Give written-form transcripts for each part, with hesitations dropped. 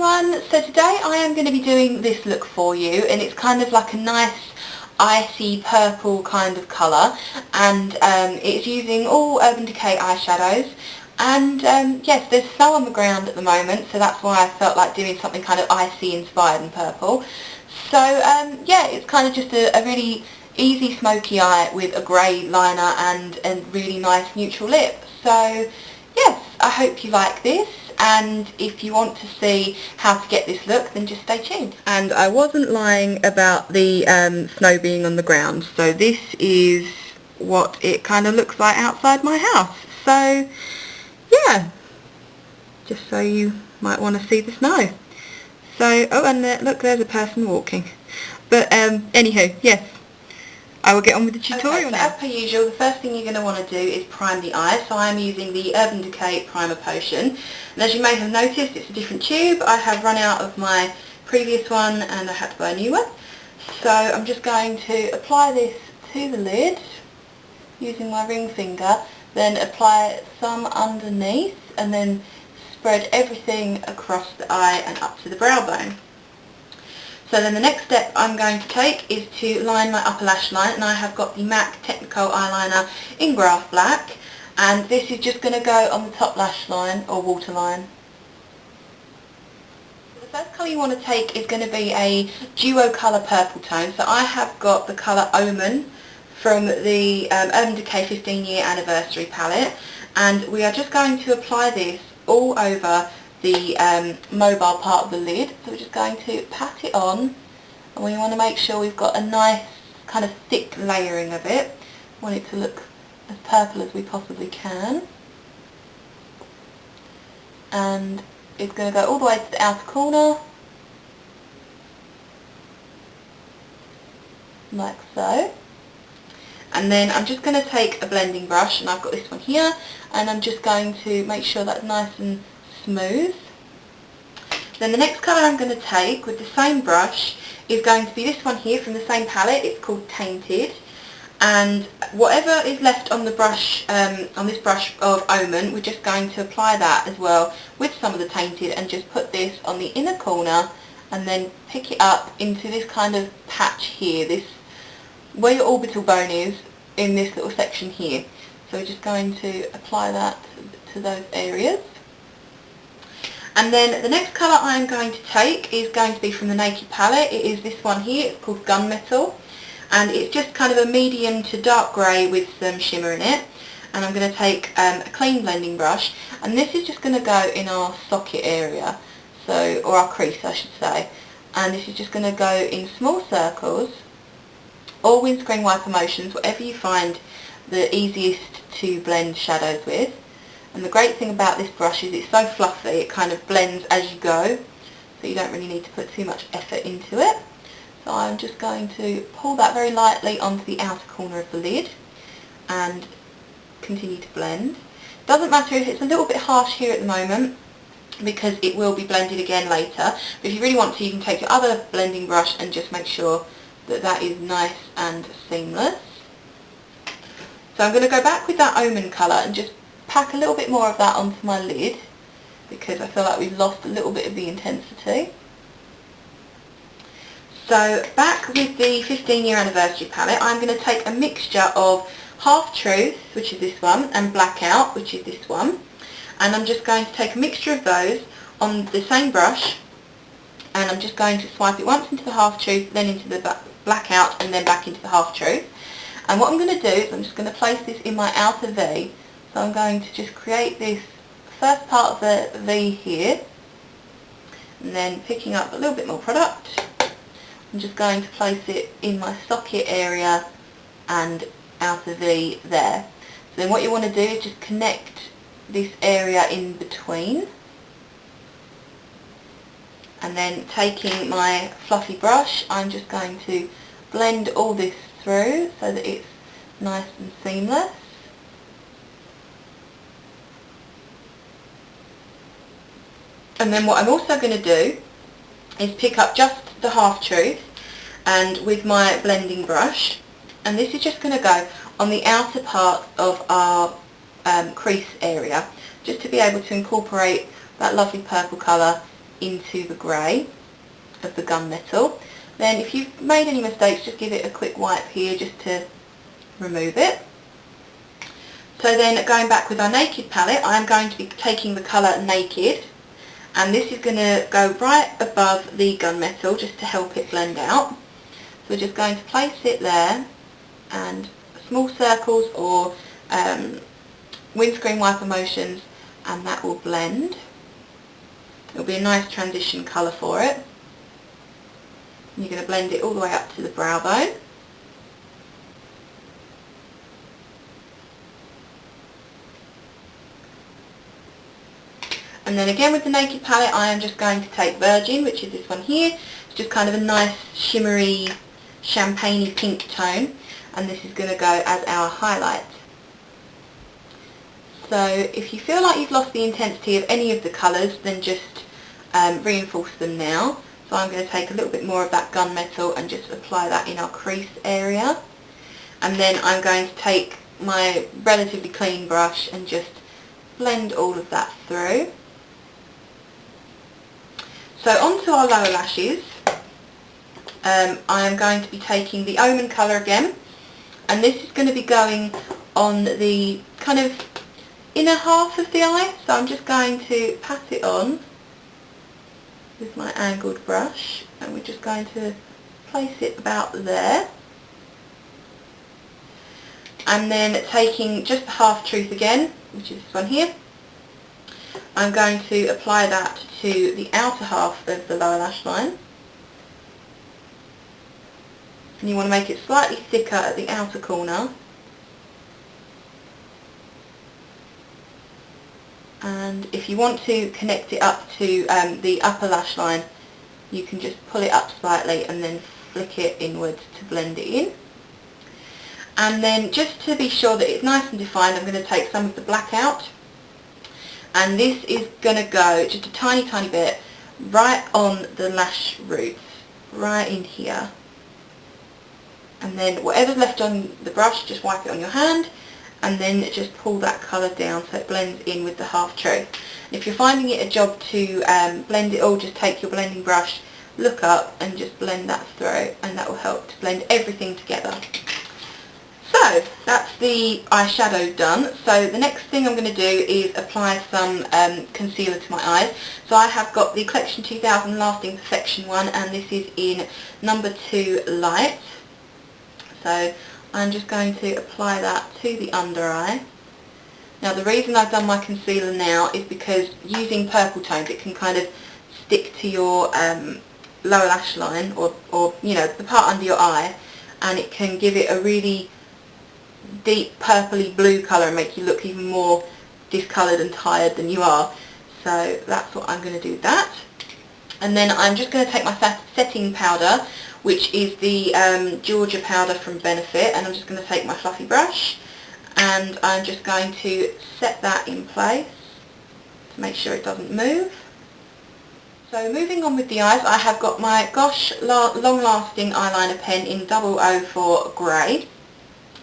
everyone, so today I am going to be doing this look for you, and it's kind of like a nice icy purple kind of colour, and it's using all Urban Decay eyeshadows, and yes, there's snow on the ground at the moment, so that's why I felt like doing something kind of icy inspired and purple. So yeah, it's kind of just a really easy smoky eye with a grey liner and a really nice neutral lip. So yes, I hope you like this, and if you want to see how to get this look, then just stay tuned. And I wasn't lying about the snow being on the ground, so this is what it kind of looks like outside my house. So yeah, just so you might want to see the snow. So, oh, and look, there's a person walking. But anywho, yes, I will get on with the tutorial now. As per usual, the first thing you're going to want to do is prime the eye. So I'm using the Urban Decay Primer Potion. And as you may have noticed, it's a different tube. I have run out of my previous one and I had to buy a new one. So I'm just going to apply this to the lid using my ring finger, then apply some underneath, and then spread everything across the eye and up to the brow bone. So then the next step I'm going to take is to line my upper lash line, and I have got the MAC Technical eyeliner in Grass Black, and this is just going to go on the top lash line or waterline. The first colour you want to take is going to be a duo colour purple tone, so I have got the colour Omen from the Urban Decay 15-year anniversary palette, and we are just going to apply this all over the mobile part of the lid. So we're just going to pat it on, and we want to make sure we've got a nice kind of thick layering of it. We want it to look as purple as we possibly can, and it's going to go all the way to the outer corner like so. And then I'm just going to take a blending brush, and I've got this one here, and I'm just going to make sure that's nice and smooth. Then the next colour I'm going to take with the same brush is going to be this one here from the same palette. It's called Tainted, and whatever is left on the brush, on this brush of Omen, we're just going to apply that as well with some of the Tainted, and just put this on the inner corner, and then pick it up into this kind of patch here, this where your orbital bone is, in this little section here. So we're just going to apply that to those areas. And then the next colour I'm going to take is going to be from the Naked palette. It is this one here. It's called Gunmetal, and it's just kind of a medium to dark grey with some shimmer in it. And I'm going to take a clean blending brush, and this is just going to go in our socket area, so, or our crease I should say, and this is just going to go in small circles, or windscreen wiper motions, whatever you find the easiest to blend shadows with. And the great thing about this brush is it's so fluffy, it kind of blends as you go, so you don't really need to put too much effort into it. So I'm just going to pull that very lightly onto the outer corner of the lid and continue to blend. Doesn't matter if it's a little bit harsh here at the moment, because it will be blended again later, but if you really want to, you can take your other blending brush and just make sure that that is nice and seamless. So I'm going to go back with that Omen colour and just pack a little bit more of that onto my lid, because I feel like we've lost a little bit of the intensity. So back with the 15-year anniversary palette, I'm going to take a mixture of Half Truth, which is this one, and Blackout, which is this one, and I'm just going to take a mixture of those on the same brush, and I'm just going to swipe it once into the Half Truth, then into the Blackout, and then back into the Half Truth. And what I'm going to do is I'm just going to place this in my outer V. So I'm going to just create this first part of the V here, and then picking up a little bit more product, I'm just going to place it in my socket area and outer V there. So then what you want to do is just connect this area in between, and then taking my fluffy brush, I'm just going to blend all this through so that it's nice and seamless. And then what I'm also going to do is pick up just the Half Truth, and with my blending brush, and this is just going to go on the outer part of our crease area, just to be able to incorporate that lovely purple colour into the grey of the gunmetal. Then if you've made any mistakes, just give it a quick wipe here just to remove it. So then going back with our Naked palette, I'm going to be taking the colour Naked, and this is going to go right above the gunmetal just to help it blend out. So we're just going to place it there, and small circles or windscreen wiper motions, and that will blend. It'll be a nice transition colour for it. And you're going to blend it all the way up to the brow bone. And then again with the Naked palette, I am just going to take Virgin, which is this one here. It's just kind of a nice shimmery, champagne-y pink tone, and this is going to go as our highlight. So if you feel like you've lost the intensity of any of the colours, then just reinforce them now. So I'm going to take a little bit more of that gunmetal and just apply that in our crease area. And then I'm going to take my relatively clean brush and just blend all of that through. So onto our lower lashes, I am going to be taking the Omen colour again, and this is going to be going on the kind of inner half of the eye. So I'm just going to pat it on with my angled brush, and we're just going to place it about there. And then taking just the half truth again, which is this one here, I'm going to apply that to the outer half of the lower lash line. And you want to make it slightly thicker at the outer corner. And if you want to connect it up to the upper lash line, you can just pull it up slightly and then flick it inwards to blend it in. And then just to be sure that it's nice and defined, I'm going to take some of the black out. And this is going to go just a tiny bit right on the lash roots, right in here. And then whatever's left on the brush, just wipe it on your hand, and then just pull that colour down so it blends in with the half truth. If you're finding it a job to blend it all, just take your blending brush, look up and just blend that through, and that will help to blend everything together. So that's the eyeshadow done. So the next thing I'm going to do is apply some concealer to my eyes. So I have got the Collection 2000 Lasting Perfection one, and this is in number 2 light. So I'm just going to apply that to the under eye. Now the reason I've done my concealer now is because using purple tones, it can kind of stick to your lower lash line, or you know, the part under your eye, and it can give it a really deep purpley blue colour and make you look even more discoloured and tired than you are. So that's what I'm going to do with that. And then I'm just going to take my setting powder, which is the Georgia powder from Benefit, and I'm just going to take my fluffy brush and I'm just going to set that in place to make sure it doesn't move. So moving on with the eyes, I have got my Gosh Long Lasting eyeliner pen in 004 Grey,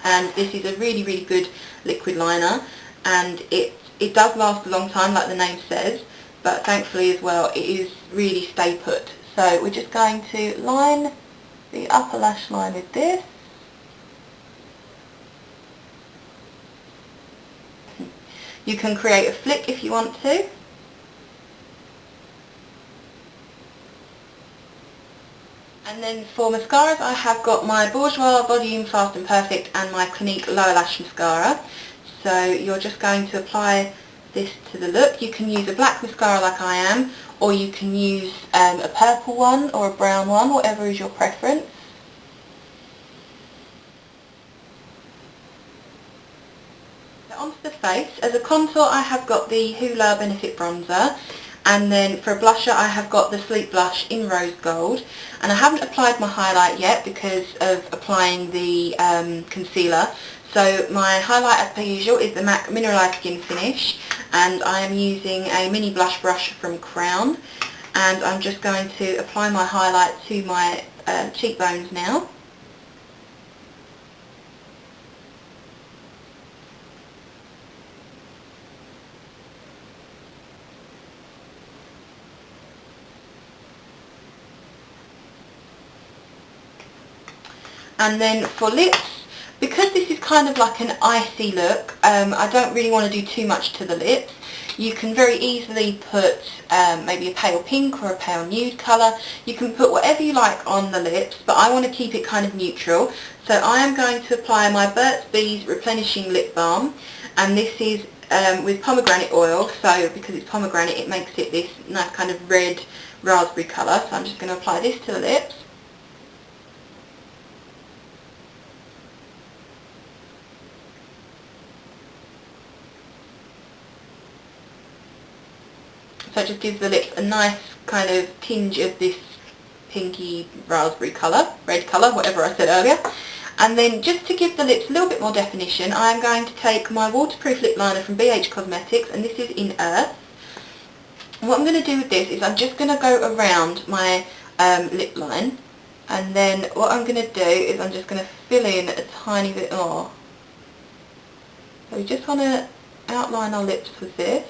and this is a really good liquid liner, and it does last a long time like the name says, but thankfully as well it is really stay put. So we're just going to line the upper lash line with this. You can create a flick if you want to. And then for mascaras, I have got my Bourjois Volume Fast and Perfect and my Clinique Lower Lash Mascara. So you're just going to apply this to the look. You can use a black mascara like I am, or you can use a purple one or a brown one, whatever is your preference. So onto the face. As a contour, I have got the Hoola Benefit Bronzer. And then for a blusher, I have got the Sleep Blush in Rose Gold. And I haven't applied my highlight yet because of applying the concealer. So my highlight, as per usual, is the MAC Mineralized Skin Finish. And I am using a mini blush brush from Crown. And I'm just going to apply my highlight to my cheekbones now. And then for lips, because this is kind of like an icy look, I don't really want to do too much to the lips. You can very easily put maybe a pale pink or a pale nude colour. You can put whatever you like on the lips, but I want to keep it kind of neutral. So I am going to apply my Burt's Bees Replenishing Lip Balm, and this is with pomegranate oil. So because it's pomegranate, it makes it this nice kind of red raspberry colour. So I'm just going to apply this to the lips. So it just gives the lips a nice kind of tinge of this pinky raspberry colour, red colour, whatever I said earlier. And then just to give the lips a little bit more definition, I am going to take my waterproof lip liner from BH Cosmetics, and this is in Earth. And what I'm going to do with this is I'm just going to go around my lip line, and then what I'm going to do is I'm just going to fill in a tiny bit more. So we just want to outline our lips with this.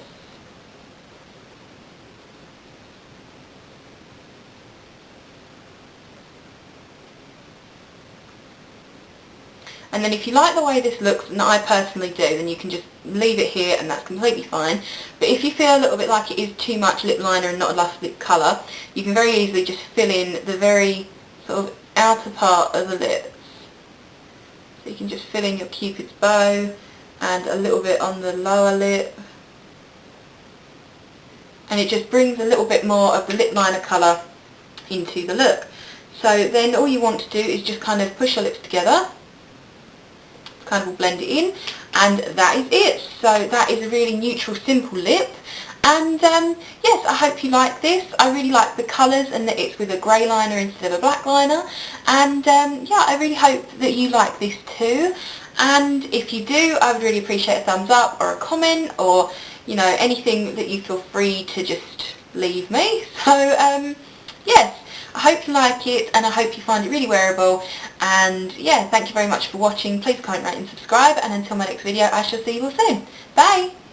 And then if you like the way this looks, and I personally do, then you can just leave it here and that's completely fine. But if you feel a little bit like it is too much lip liner and not enough lip colour, you can very easily just fill in the very sort of outer part of the lips. So you can just fill in your Cupid's bow and a little bit on the lower lip. And it just brings a little bit more of the lip liner colour into the look. So then all you want to do is just kind of push your lips together, kind of will blend it in, and that is it. So that is a really neutral, simple lip. And yes, I hope you like this. I really like the colours and that it's with a grey liner instead of a black liner. And yeah, I really hope that you like this too. And if you do, I would really appreciate a thumbs up or a comment, or you know, anything that you feel free to just leave me. So yes, I hope you like it, and I hope you find it really wearable. And yeah, thank you very much for watching. Please comment, rate and subscribe, and until my next video, I shall see you all soon. Bye!